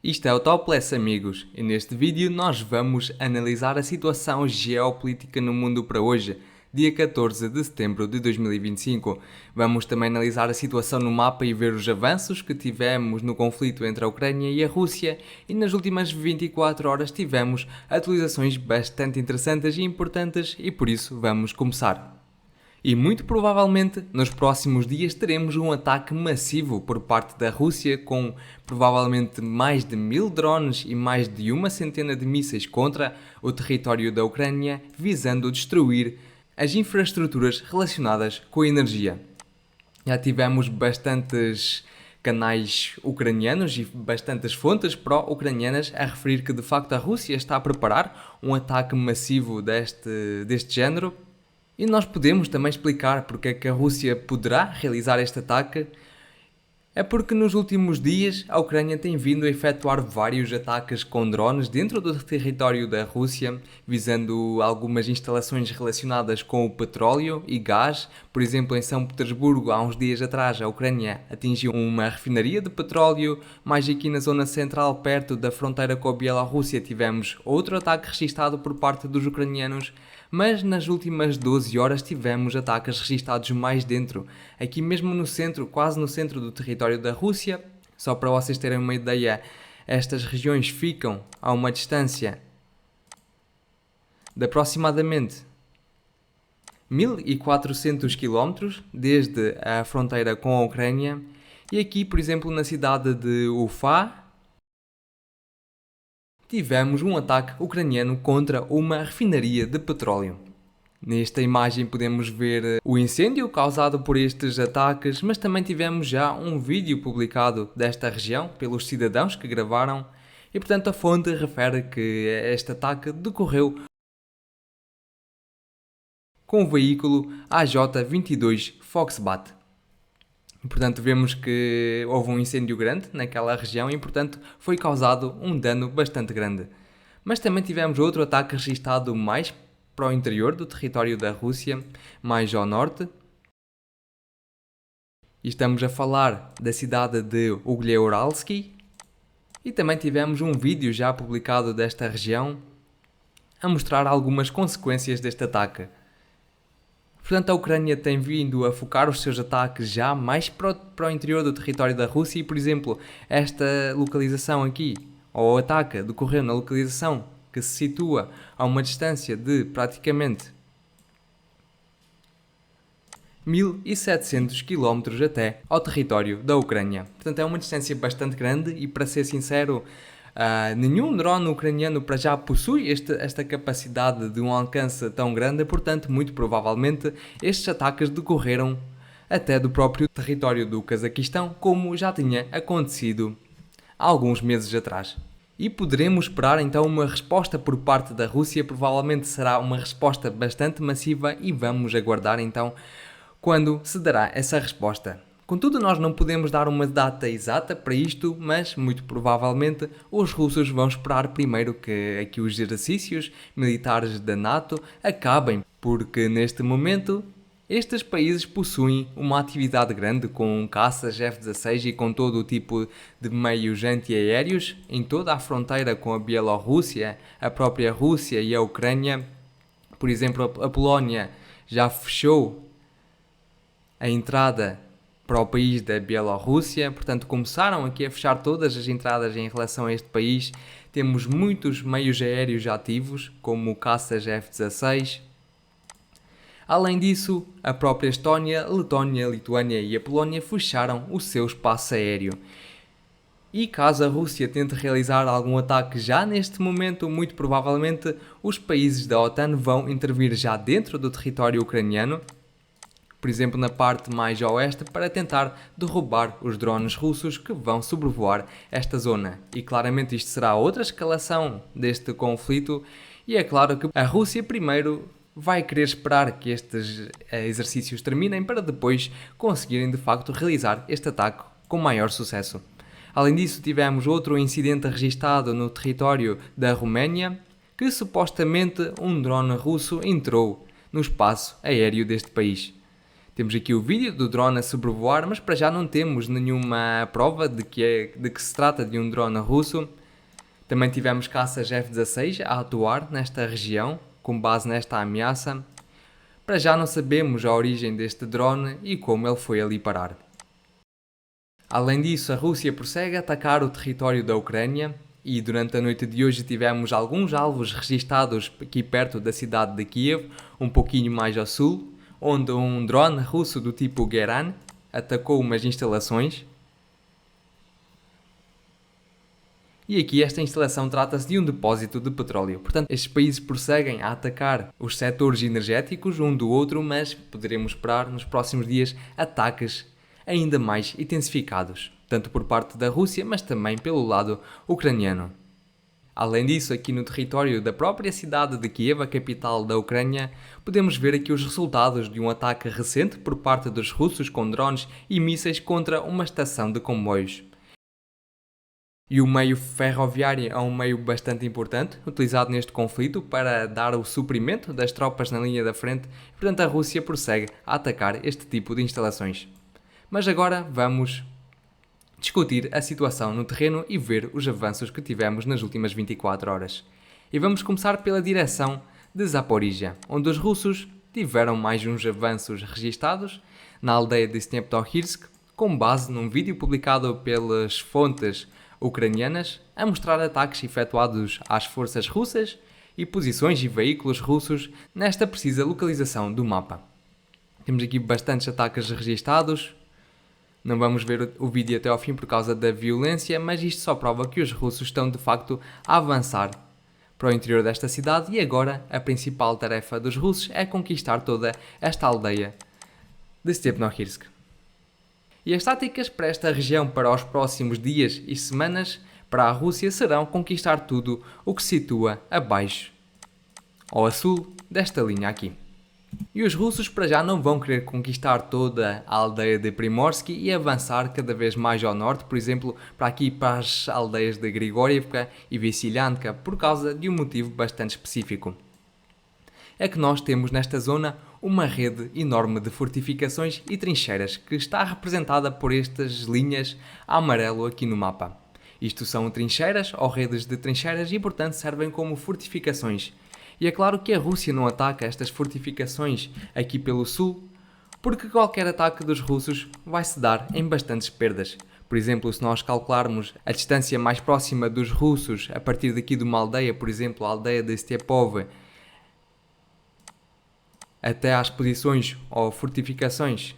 Isto é o Topless, amigos, e neste vídeo nós vamos analisar a situação geopolítica no mundo para hoje, dia 14 de setembro de 2025. Vamos também analisar a situação no mapa e ver os avanços que tivemos no conflito entre a Ucrânia e a Rússia, e nas últimas 24 horas tivemos atualizações bastante interessantes e importantes, e por isso vamos começar. E muito provavelmente nos próximos dias teremos um ataque massivo por parte da Rússia, com provavelmente mais de 1000 drones e mais de uma centena de mísseis contra o território da Ucrânia, visando destruir as infraestruturas relacionadas com a energia. Já tivemos bastantes canais ucranianos e bastantes fontes pró-ucranianas a referir que de facto a Rússia está a preparar um ataque massivo deste género. E nós podemos também explicar porque é que a Rússia poderá realizar este ataque. É porque nos últimos dias a Ucrânia tem vindo a efetuar vários ataques com drones dentro do território da Rússia, visando algumas instalações relacionadas com o petróleo e gás. Por exemplo, em São Petersburgo, há uns dias atrás, a Ucrânia atingiu uma refinaria de petróleo. Mais aqui na zona central, perto da fronteira com a Bielorrússia, tivemos outro ataque registado por parte dos ucranianos. Mas nas últimas 12 horas tivemos ataques registados mais dentro, aqui mesmo no centro, quase no centro do território da Rússia. Só para vocês terem uma ideia, estas regiões ficam a uma distância de aproximadamente 1400 km desde a fronteira com a Ucrânia. E aqui, por exemplo, na cidade de Ufa, tivemos um ataque ucraniano contra uma refinaria de petróleo. Nesta imagem podemos ver o incêndio causado por estes ataques, mas também tivemos já um vídeo publicado desta região pelos cidadãos que gravaram, e portanto a fonte refere que este ataque decorreu com o veículo AJ-22 Foxbat. Portanto, vemos que houve um incêndio grande naquela região e, portanto, foi causado um dano bastante grande. Mas também tivemos outro ataque registado mais para o interior do território da Rússia, mais ao norte. E estamos a falar da cidade de Uglyeuralsky. E também tivemos um vídeo já publicado desta região a mostrar algumas consequências deste ataque. Portanto, a Ucrânia tem vindo a focar os seus ataques já mais para o interior do território da Rússia e, por exemplo, esta localização aqui, ou o ataque decorreu na localização que se situa a uma distância de praticamente 1700 km até ao território da Ucrânia. Portanto, é uma distância bastante grande e, para ser sincero, nenhum drone ucraniano para já possui esta capacidade de um alcance tão grande, portanto, muito provavelmente estes ataques decorreram até do próprio território do Cazaquistão, como já tinha acontecido há alguns meses atrás. E poderemos esperar então uma resposta por parte da Rússia, provavelmente será uma resposta bastante massiva e vamos aguardar então quando se dará essa resposta. Contudo, nós não podemos dar uma data exata para isto, mas muito provavelmente os russos vão esperar primeiro que aqui os exercícios militares da NATO acabem, porque neste momento estes países possuem uma atividade grande com caças F-16 e com todo o tipo de meios antiaéreos em toda a fronteira com a Bielorrússia, a própria Rússia e a Ucrânia. Por exemplo, a Polónia já fechou a entrada para o país da Bielorrússia, portanto começaram aqui a fechar todas as entradas em relação a este país. Temos muitos meios aéreos ativos, como caças F-16. Além disso, a própria Estónia, Letónia, Lituânia e a Polónia fecharam o seu espaço aéreo. E caso a Rússia tente realizar algum ataque já neste momento, muito provavelmente os países da OTAN vão intervir já dentro do território ucraniano, por exemplo na parte mais a oeste, para tentar derrubar os drones russos que vão sobrevoar esta zona. E claramente isto será outra escalação deste conflito, e é claro que a Rússia primeiro vai querer esperar que estes exercícios terminem para depois conseguirem de facto realizar este ataque com maior sucesso. Além disso, tivemos outro incidente registado no território da Roménia, que supostamente um drone russo entrou no espaço aéreo deste país. Temos aqui o vídeo do drone a sobrevoar, mas para já não temos nenhuma prova de que se trata de um drone russo. Também tivemos caças F-16 a atuar nesta região, com base nesta ameaça. Para já não sabemos a origem deste drone e como ele foi ali parar. Além disso, a Rússia prossegue a atacar o território da Ucrânia e durante a noite de hoje tivemos alguns alvos registados aqui perto da cidade de Kiev, um pouquinho mais ao sul, onde um drone russo do tipo Geran atacou umas instalações. E aqui esta instalação trata-se de um depósito de petróleo. Portanto, estes países prosseguem a atacar os setores energéticos um do outro, mas poderemos esperar nos próximos dias ataques ainda mais intensificados, tanto por parte da Rússia, mas também pelo lado ucraniano. Além disso, aqui no território da própria cidade de Kiev, a capital da Ucrânia, podemos ver aqui os resultados de um ataque recente por parte dos russos com drones e mísseis contra uma estação de comboios. E o meio ferroviário é um meio bastante importante, utilizado neste conflito para dar o suprimento das tropas na linha da frente, e portanto a Rússia prossegue a atacar este tipo de instalações. Mas agora vamos discutir a situação no terreno e ver os avanços que tivemos nas últimas 24 horas. E vamos começar pela direção de Zaporizhia, onde os russos tiveram mais uns avanços registados na aldeia de Sneptohirsk, com base num vídeo publicado pelas fontes ucranianas a mostrar ataques efetuados às forças russas e posições e veículos russos nesta precisa localização do mapa. Temos aqui bastantes ataques registados. Não vamos ver o vídeo até ao fim por causa da violência, mas isto só prova que os russos estão de facto a avançar para o interior desta cidade e agora a principal tarefa dos russos é conquistar toda esta aldeia de Stepnohirsk. E as táticas para esta região para os próximos dias e semanas para a Rússia serão conquistar tudo o que se situa abaixo ou a sul desta linha aqui. E os russos para já não vão querer conquistar toda a aldeia de Primorsky e avançar cada vez mais ao norte, por exemplo, para aqui para as aldeias de Grigorievka e Vessilyanka, por causa de um motivo bastante específico. É que nós temos nesta zona uma rede enorme de fortificações e trincheiras que está representada por estas linhas a amarelo aqui no mapa. Isto são trincheiras ou redes de trincheiras e, portanto, servem como fortificações. E é claro que a Rússia não ataca estas fortificações aqui pelo sul, porque qualquer ataque dos russos vai se dar em bastantes perdas. Por exemplo, se nós calcularmos a distância mais próxima dos russos a partir daqui de uma aldeia, por exemplo, a aldeia de Stepov, até às posições ou fortificações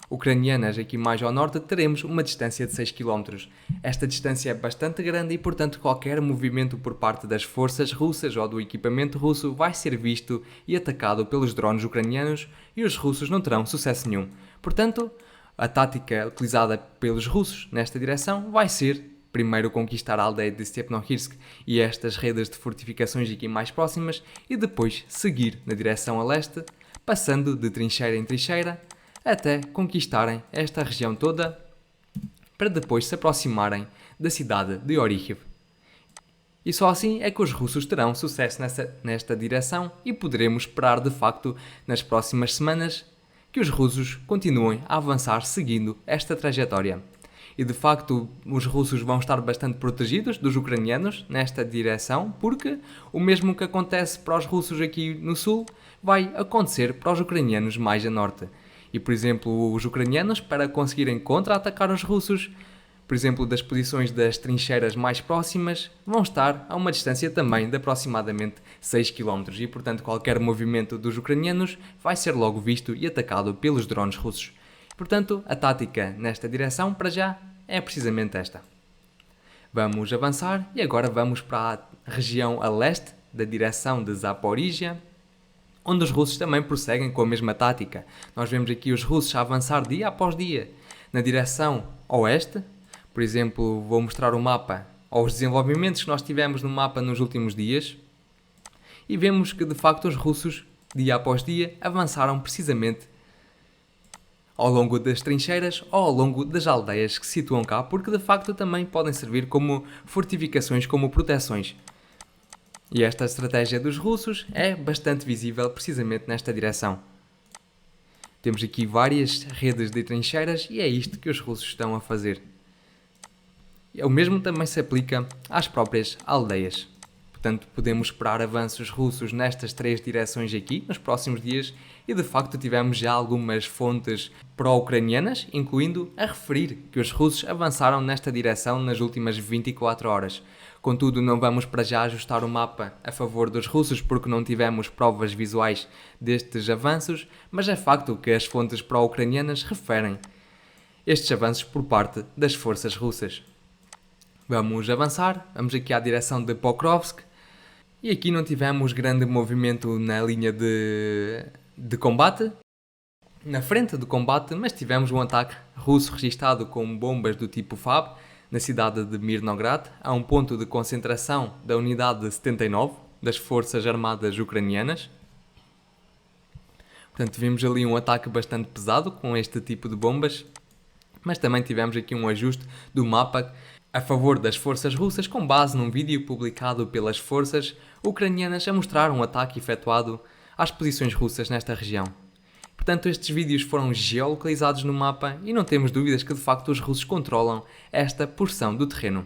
ucranianas aqui mais ao norte, teremos uma distância de 6 km. Esta distância é bastante grande e, portanto, qualquer movimento por parte das forças russas ou do equipamento russo vai ser visto e atacado pelos drones ucranianos e os russos não terão sucesso nenhum. Portanto, a tática utilizada pelos russos nesta direção vai ser primeiro conquistar a aldeia de Stepnohirsk e estas redes de fortificações aqui mais próximas e depois seguir na direção a leste, passando de trincheira em trincheira, até conquistarem esta região toda para depois se aproximarem da cidade de Orikhiv. E só assim é que os russos terão sucesso nesta direção e poderemos esperar de facto nas próximas semanas que os russos continuem a avançar seguindo esta trajetória. E de facto os russos vão estar bastante protegidos dos ucranianos nesta direção, porque o mesmo que acontece para os russos aqui no sul vai acontecer para os ucranianos mais a norte. E, por exemplo, os ucranianos, para conseguirem contra-atacar os russos, por exemplo, das posições das trincheiras mais próximas, vão estar a uma distância também de aproximadamente 6 km e, portanto, qualquer movimento dos ucranianos vai ser logo visto e atacado pelos drones russos. Portanto, a tática nesta direção, para já, é precisamente esta. Vamos avançar e agora vamos para a região a leste da direção de Zaporizhia, onde os russos também prosseguem com a mesma tática. Nós vemos aqui os russos a avançar dia após dia na direção oeste. Por exemplo, vou mostrar o mapa ou os desenvolvimentos que nós tivemos no mapa nos últimos dias e vemos que de facto os russos, dia após dia, avançaram precisamente ao longo das trincheiras ou ao longo das aldeias que se situam cá, porque de facto também podem servir como fortificações, como proteções. E esta estratégia dos russos é bastante visível precisamente nesta direção. Temos aqui várias redes de trincheiras e é isto que os russos estão a fazer. O mesmo também se aplica às próprias aldeias. Portanto, podemos esperar avanços russos nestas 3 direções aqui nos próximos dias e de facto tivemos já algumas fontes pró-ucranianas, incluindo a referir que os russos avançaram nesta direção nas últimas 24 horas. Contudo, não vamos para já ajustar o mapa a favor dos russos porque não tivemos provas visuais destes avanços, mas é facto que as fontes pró-ucranianas referem estes avanços por parte das forças russas. Vamos avançar, vamos aqui à direção de Pokrovsk e aqui não tivemos grande movimento na linha de combate, na frente do combate, mas tivemos um ataque russo registado com bombas do tipo FAB na cidade de Mirnograd, a um ponto de concentração da unidade 79 das Forças Armadas Ucranianas. Portanto, vimos ali um ataque bastante pesado com este tipo de bombas, mas também tivemos aqui um ajuste do mapa a favor das forças russas com base num vídeo publicado pelas forças ucranianas a mostrar um ataque efetuado às posições russas nesta região. Portanto, estes vídeos foram geolocalizados no mapa e não temos dúvidas que de facto os russos controlam esta porção do terreno.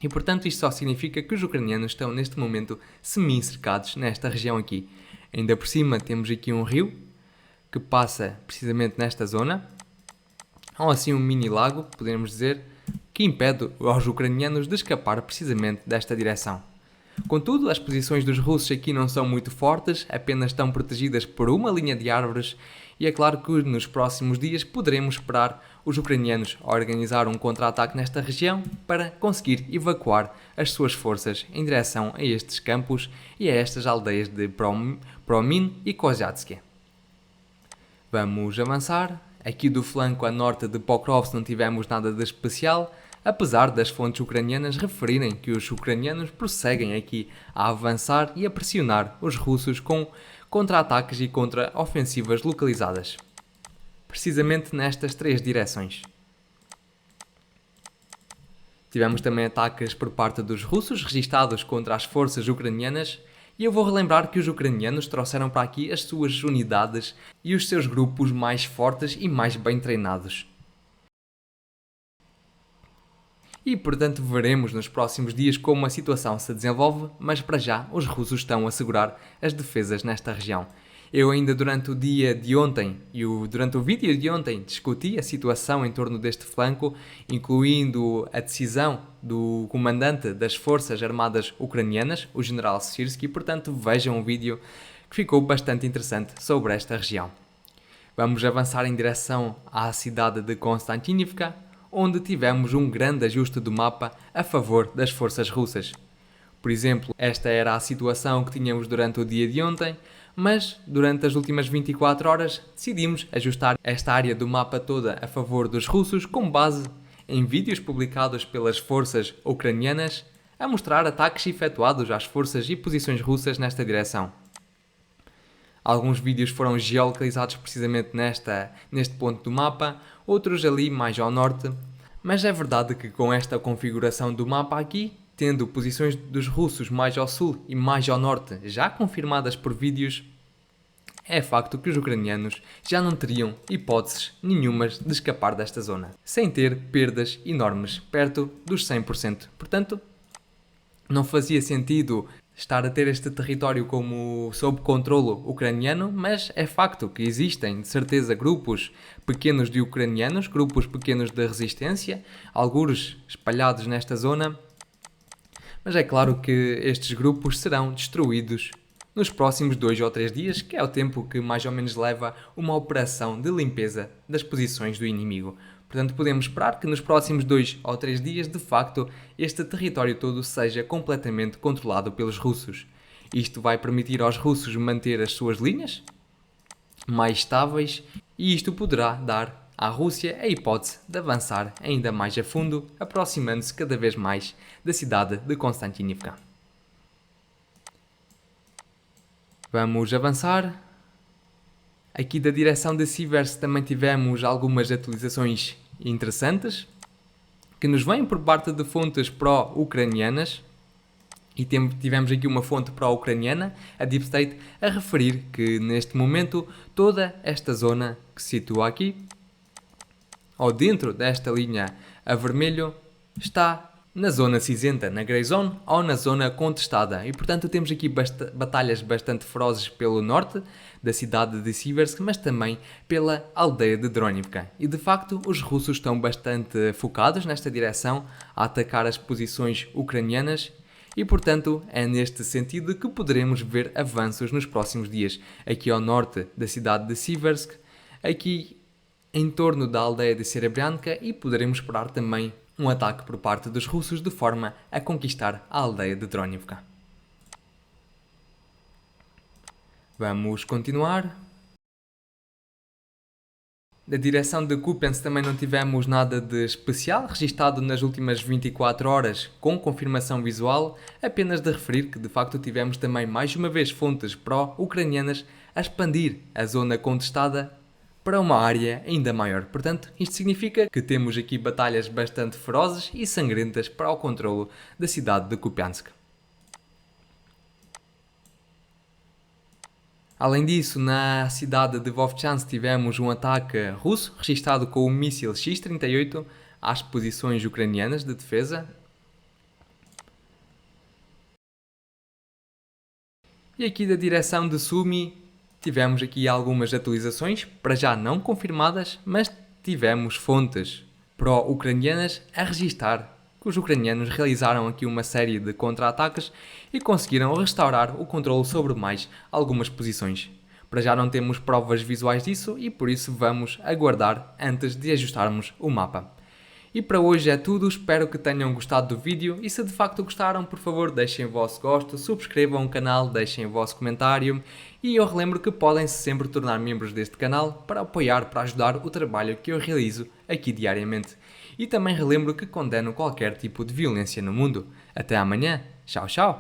E portanto isto só significa que os ucranianos estão neste momento semi-cercados nesta região aqui. Ainda por cima temos aqui um rio que passa precisamente nesta zona, ou assim um mini lago, podemos dizer, que impede aos ucranianos de escapar precisamente desta direção. Contudo, as posições dos russos aqui não são muito fortes, apenas estão protegidas por uma linha de árvores e é claro que nos próximos dias poderemos esperar os ucranianos a organizar um contra-ataque nesta região para conseguir evacuar as suas forças em direção a estes campos e a estas aldeias de Promin e Kozyatsky. Vamos avançar. Aqui do flanco a norte de Pokrovsk não tivemos nada de especial, apesar das fontes ucranianas referirem que os ucranianos prosseguem aqui a avançar e a pressionar os russos com contra-ataques e contra-ofensivas localizadas, precisamente nestas 3 direções. Tivemos também ataques por parte dos russos registados contra as forças ucranianas e eu vou relembrar que os ucranianos trouxeram para aqui as suas unidades e os seus grupos mais fortes e mais bem treinados. E portanto veremos nos próximos dias como a situação se desenvolve, mas para já os russos estão a assegurar as defesas nesta região. Eu ainda durante o dia de ontem e durante o vídeo de ontem discuti a situação em torno deste flanco, incluindo a decisão do comandante das Forças Armadas Ucranianas, o general Syrskyi, portanto vejam um vídeo que ficou bastante interessante sobre esta região. Vamos avançar em direção à cidade de Konstantinivka, onde tivemos um grande ajuste do mapa a favor das forças russas. Por exemplo, esta era a situação que tínhamos durante o dia de ontem, mas durante as últimas 24 horas decidimos ajustar esta área do mapa toda a favor dos russos com base em vídeos publicados pelas forças ucranianas a mostrar ataques efetuados às forças e posições russas nesta direção. Alguns vídeos foram geolocalizados precisamente neste ponto do mapa, outros ali mais ao norte, mas é verdade que com esta configuração do mapa aqui, tendo posições dos russos mais ao sul e mais ao norte já confirmadas por vídeos, é facto que os ucranianos já não teriam hipóteses nenhumas de escapar desta zona, sem ter perdas enormes, perto dos 100%. Portanto, não fazia sentido estar a ter este território como sob controlo ucraniano, mas é facto que existem, de certeza, grupos pequenos de ucranianos, grupos pequenos de resistência, alguns espalhados nesta zona, mas é claro que estes grupos serão destruídos nos próximos 2 ou 3 dias, que é o tempo que mais ou menos leva uma operação de limpeza das posições do inimigo. Portanto, podemos esperar que nos próximos 2 ou 3 dias, de facto, este território todo seja completamente controlado pelos russos. Isto vai permitir aos russos manter as suas linhas mais estáveis e isto poderá dar à Rússia a hipótese de avançar ainda mais a fundo, aproximando-se cada vez mais da cidade de Konstantinivka. Vamos avançar. Aqui da direção de Sivers também tivemos algumas atualizações interessantes que nos vêm por parte de fontes pró-ucranianas E tivemos aqui uma fonte pró-ucraniana, a Deep State, a referir que neste momento toda esta zona que se situa aqui, ou dentro desta linha a vermelho, está na zona cinzenta, na Grey Zone ou na zona contestada. E portanto temos aqui batalhas bastante ferozes pelo norte da cidade de Siversk, mas também pela aldeia de Dronivka. E de facto os russos estão bastante focados nesta direção a atacar as posições ucranianas. E, portanto, é neste sentido que poderemos ver avanços nos próximos dias, aqui ao norte da cidade de Siversk, aqui em torno da aldeia de Serebryanka, e poderemos esperar também um ataque por parte dos russos de forma a conquistar a aldeia de Dronivka. Vamos continuar. Da direção de Kupiansk também não tivemos nada de especial registado nas últimas 24 horas com confirmação visual, apenas de referir que de facto tivemos também mais uma vez fontes pró-ucranianas a expandir a zona contestada para uma área ainda maior. Portanto, isto significa que temos aqui batalhas bastante ferozes e sangrentas para o controlo da cidade de Kupiansk. Além disso, na cidade de Vovchansk tivemos um ataque russo, registado com o míssil X-38 às posições ucranianas de defesa. E aqui da direção de Sumy tivemos aqui algumas atualizações, para já não confirmadas, mas tivemos fontes pró-ucranianas a registar que os ucranianos realizaram aqui uma série de contra-ataques e conseguiram restaurar o controle sobre mais algumas posições. Para já não temos provas visuais disso e por isso vamos aguardar antes de ajustarmos o mapa. E para hoje é tudo, espero que tenham gostado do vídeo e se de facto gostaram, por favor deixem o vosso gosto, subscrevam o canal, deixem o vosso comentário e eu relembro que podem sempre tornar membros deste canal para apoiar, para ajudar o trabalho que eu realizo aqui diariamente. E também relembro que condeno qualquer tipo de violência no mundo. Até amanhã. Tchau, tchau.